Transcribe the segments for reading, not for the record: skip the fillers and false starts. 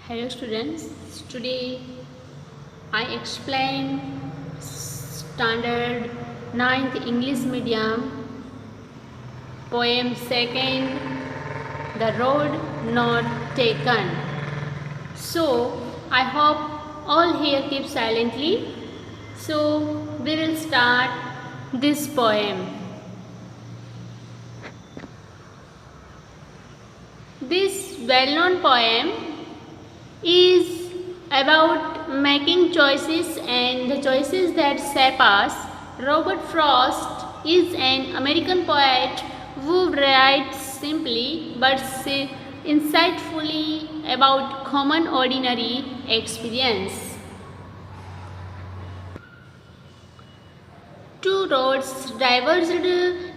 Hello students, today I explain standard 9th English medium poem 2nd, The Road Not Taken. So I hope all here keep silently. So we will start this poem. This well-known poem is about making choices and the choices that shape us. Robert Frost is an American poet who writes simply but insightfully about common ordinary experience. Two roads diverged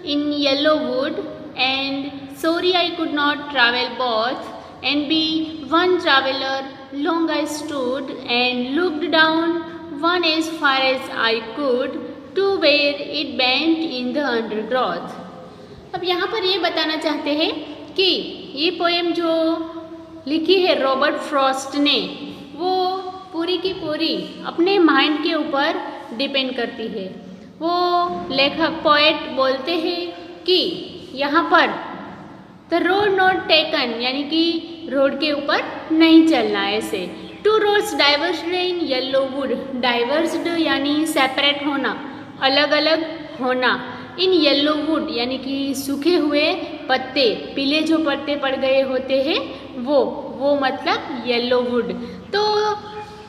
in Yellowwood, and sorry I could not travel both, and be one traveler. Long I stood and looked down, one as far as I could, to where it bent in the undergrowth. अब यहाँ पर ये बताना चाहते हैं कि ये poem जो लिखी है रॉबर्ट फ्रॉस्ट ने, वो पूरी की पूरी अपने माइंड के ऊपर डिपेंड करती है। वो लेखक पोएट बोलते हैं कि यहाँ पर द रोड नॉट टेकन यानी कि रोड के ऊपर नहीं चलना। ऐसे टू रोड्स डाइवर्स्ड इन येलोवुड, डाइवर्स्ड यानी सेपरेट होना, अलग अलग होना, इन येलोवुड यानी कि सूखे हुए पत्ते, पीले जो पत्ते पड़ गए होते हैं वो मतलब येलोवुड। तो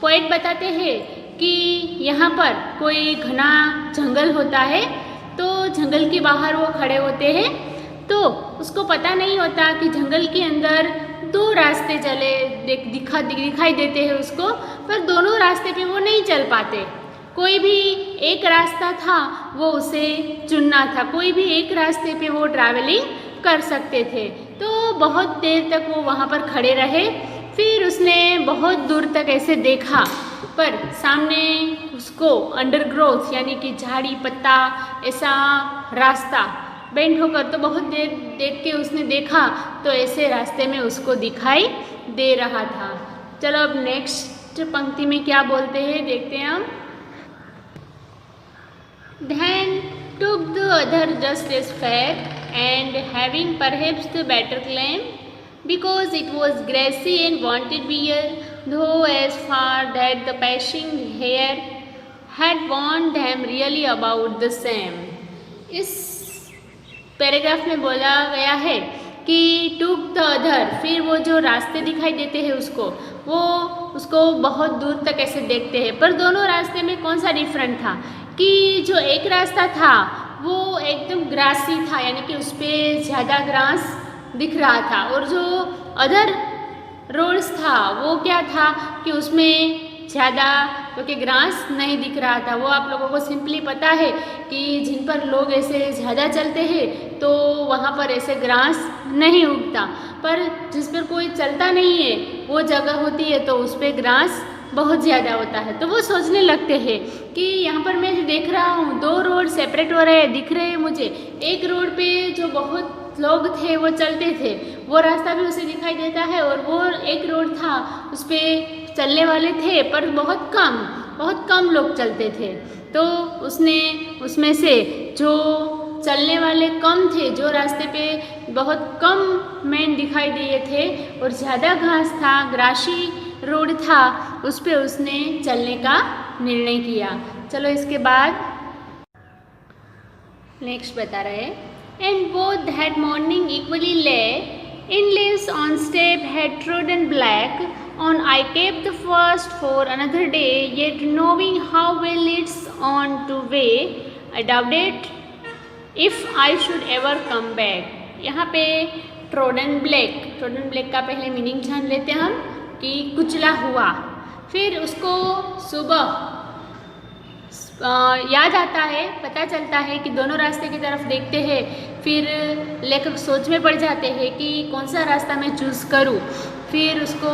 पोएट बताते हैं कि यहाँ पर कोई घना जंगल होता है, तो जंगल के बाहर वो खड़े होते हैं, तो उसको पता नहीं होता कि जंगल के अंदर दो रास्ते दिखाई देते हैं उसको, पर दोनों रास्ते पे वो नहीं चल पाते। कोई भी एक रास्ता था वो उसे चुनना था, कोई भी एक रास्ते पे वो ट्रैवलिंग कर सकते थे। तो बहुत देर तक वो वहाँ पर खड़े रहे, फिर उसने बहुत दूर तक ऐसे देखा, पर सामने उसको अंडरग्रोथ यानी कि झाड़ी पत्ता ऐसा रास्ता बेंड होकर, तो बहुत देर देख के उसने देखा तो ऐसे रास्ते में उसको दिखाई दे रहा था। चलो अब नेक्स्ट पंक्ति में क्या बोलते हैं देखते हैं हम। Then took the other just as fair, and having perhaps the better claim, because it was grassy and wanted beer, though as far that the passing hare had warned them really about the same. इस paragraph में बोला गया है कि took the other, फिर वो जो रास्ते दिखाई देते हैं उसको बहुत दूर तक ऐसे देखते हैं, पर दोनों रास्ते में कौन सा डिफरेंट था कि जो एक रास्ता था वो एकदम ग्रासी था यानी कि उस पर ज़्यादा ग्रास दिख रहा था, और जो अदर रोड्स था वो क्या था कि उसमें ज़्यादा क्योंकि ग्रास नहीं दिख रहा था। वो आप लोगों को सिंपली पता है कि जिन पर लोग ऐसे ज़्यादा चलते हैं तो वहाँ पर ऐसे ग्रास नहीं उगता, पर जिस पर कोई चलता नहीं है वो जगह होती है तो उस पर ग्रास बहुत ज़्यादा होता है। तो वो सोचने लगते हैं कि यहाँ पर मैं देख रहा हूँ दो रोड सेपरेट हो रहे हैं, दिख रहे हैं मुझे। एक रोड पे जो बहुत लोग थे वो चलते थे, वो रास्ता भी उसे दिखाई देता है, और वो एक रोड था उस पर चलने वाले थे पर बहुत कम लोग चलते थे। तो उसने उसमें से जो चलने वाले कम थे, जो रास्ते पे बहुत कम मैन दिखाई दिए थे और ज़्यादा घास था, ग्रासी रोड था, उस पे उसने चलने का निर्णय किया। चलो इसके बाद नेक्स्ट बता रहे हैं। And both that morning equally lay in leaves on step had trodden black on I kept the first for another day, yet knowing how well it's on to way, I doubted if I should ever come back. यहाँ पे trodden black का पहले meaning जान लेते हैं हम कि कुचला हुआ। फिर उसको सुबह याद आता है, पता चलता है कि दोनों रास्ते की तरफ देखते हैं, फिर लेखक सोच में पड़ जाते हैं कि कौन सा रास्ता मैं चूज़ करूं। फिर उसको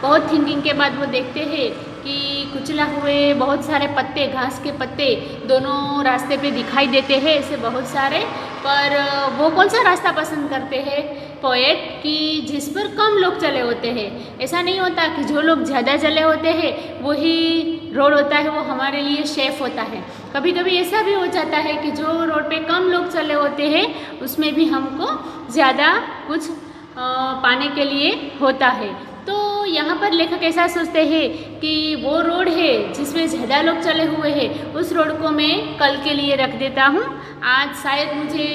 बहुत थिंकिंग के बाद वो देखते हैं कि कुचला हुए बहुत सारे पत्ते, घास के पत्ते दोनों रास्ते पे दिखाई देते हैं ऐसे बहुत सारे, पर वो कौन सा रास्ता पसंद करते हैं पोएट कि जिस पर कम लोग चले होते हैं। ऐसा नहीं होता कि जो लोग ज़्यादा चले होते हैं वही रोड होता है, वो हमारे लिए सेफ होता है। कभी कभी ऐसा भी हो जाता है कि जो रोड पे कम लोग चले होते हैं उसमें भी हमको ज़्यादा कुछ पाने के लिए होता है। तो यहाँ पर लेखक ऐसा सोचते हैं कि वो रोड है जिसमें ज़्यादा लोग चले हुए हैं, उस रोड को मैं कल के लिए रख देता हूँ। आज शायद मुझे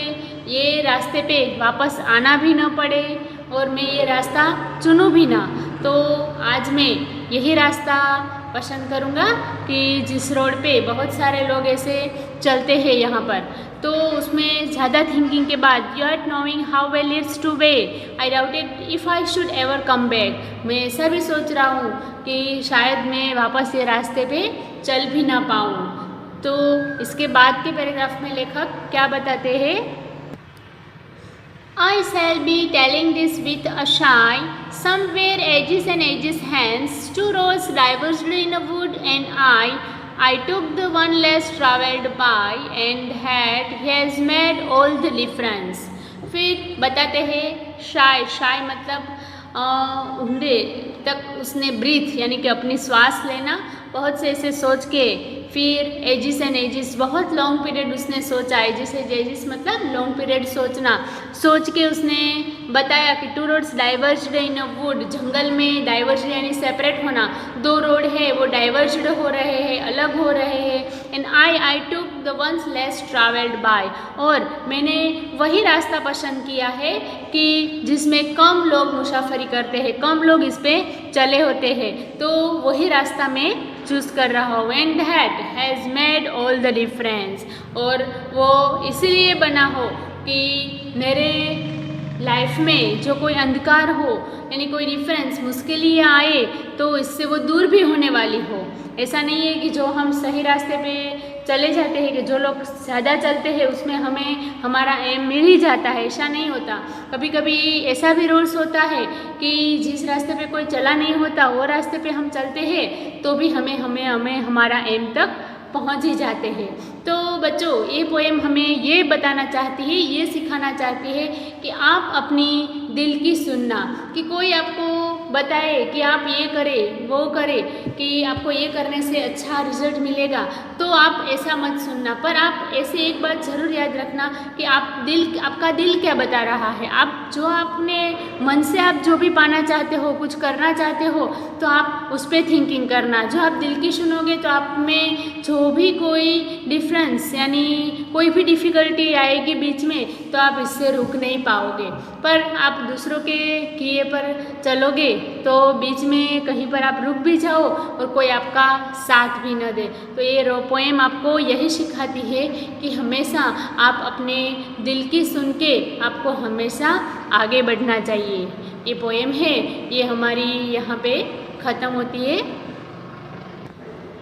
ये रास्ते पे वापस आना भी न पड़े और मैं ये रास्ता चुनूँ भी ना, तो आज मैं यही रास्ता पसंद करूँगा कि जिस रोड पे बहुत सारे लोग ऐसे चलते हैं यहाँ पर। तो उसमें ज़्यादा थिंकिंग के बाद yet knowing how well it's two way I doubted if I should ever come back, मैं ऐसा भी सोच रहा हूँ कि शायद मैं वापस ये रास्ते पे चल भी ना पाऊँ। तो इसके बाद के पैराग्राफ में लेखक क्या बताते हैं, I shall be telling this with a sigh. Somewhere ages and ages hence, two roads diverged in a wood, and I took the one less travelled by, and that has made all the difference. फिर बताते हैं शाय, शाय मतलब ऊंधे तक उसने breathe यानी कि अपनी श्वास लेना, बहुत से ऐसे सोच के। फिर एजिस एंड एजिस बहुत लॉन्ग पीरियड उसने सोचा, एजिस एजिस मतलब लॉन्ग पीरियड सोचना, सोच के उसने बताया कि two roads diverged in a wood, जंगल में डाइवर्ज्ड यानी सेपरेट होना, दो रोड है वो डाइवर्ज्ड हो रहे हैं, अलग हो रहे हैं। And I took the ones less travelled bye, और मैंने वही रास्ता पसंद किया है कि जिसमें कम लोग मुसाफरी करते हैं, कम लोग इस पे चले होते हैं, तो वही रास्ता मैं चूज़ कर रहा हूँ। And that has made all the difference, और वो इसीलिए बना हो कि मेरे लाइफ में जो कोई अंधकार हो यानी कोई डिफरेंस मुश्किलें आए तो इससे वो दूर भी होने वाली हो। ऐसा नहीं है कि जो हम सही रास्ते पे चले जाते हैं कि जो लोग ज़्यादा चलते हैं उसमें हमें हमारा एम मिल ही जाता है, ऐसा नहीं होता। कभी कभी ऐसा भी रूल्स होता है कि जिस रास्ते पे कोई चला नहीं होता वो रास्ते पे हम चलते हैं तो भी हमें हमारा एम तक पहुंच ही जाते हैं। तो बच्चों ये पोएम हमें ये बताना चाहती है, ये सिखाना चाहती है कि आप अपनी दिल की सुनना, कि कोई आपको बताए कि आप ये करें वो करें कि आपको ये करने से अच्छा रिजल्ट मिलेगा, तो आप ऐसा मत सुनना। पर आप ऐसे एक बात ज़रूर याद रखना कि आपका दिल क्या बता रहा है। आप जो अपने मन से आप जो भी पाना चाहते हो, कुछ करना चाहते हो, तो आप उस पर थिंकिंग करना। जो आप दिल की सुनोगे तो आप में जो भी कोई डिफरेंस यानी कोई भी डिफ़िकल्टी आएगी बीच में तो आप इससे रुक नहीं पाओगे। पर आप दूसरों के किए पर चलोगे तो बीच में कहीं पर आप रुक भी जाओ और कोई आपका साथ भी न दे। तो ये पोएम आपको यही सिखाती है कि हमेशा आप अपने दिल की सुन के आपको हमेशा आगे बढ़ना चाहिए। ये पोएम है, ये हमारी यहाँ पे ख़त्म होती है।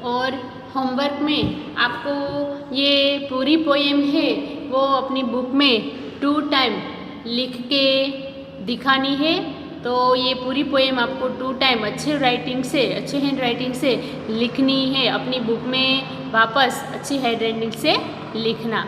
और होमवर्क में आपको ये पूरी पोएम है वो अपनी बुक में 2 टाइम लिख के दिखानी है। तो ये पूरी पोएम आपको 2 टाइम अच्छे हैंड राइटिंग से लिखनी है। अपनी बुक में वापस अच्छी हैंड राइटिंग से लिखना।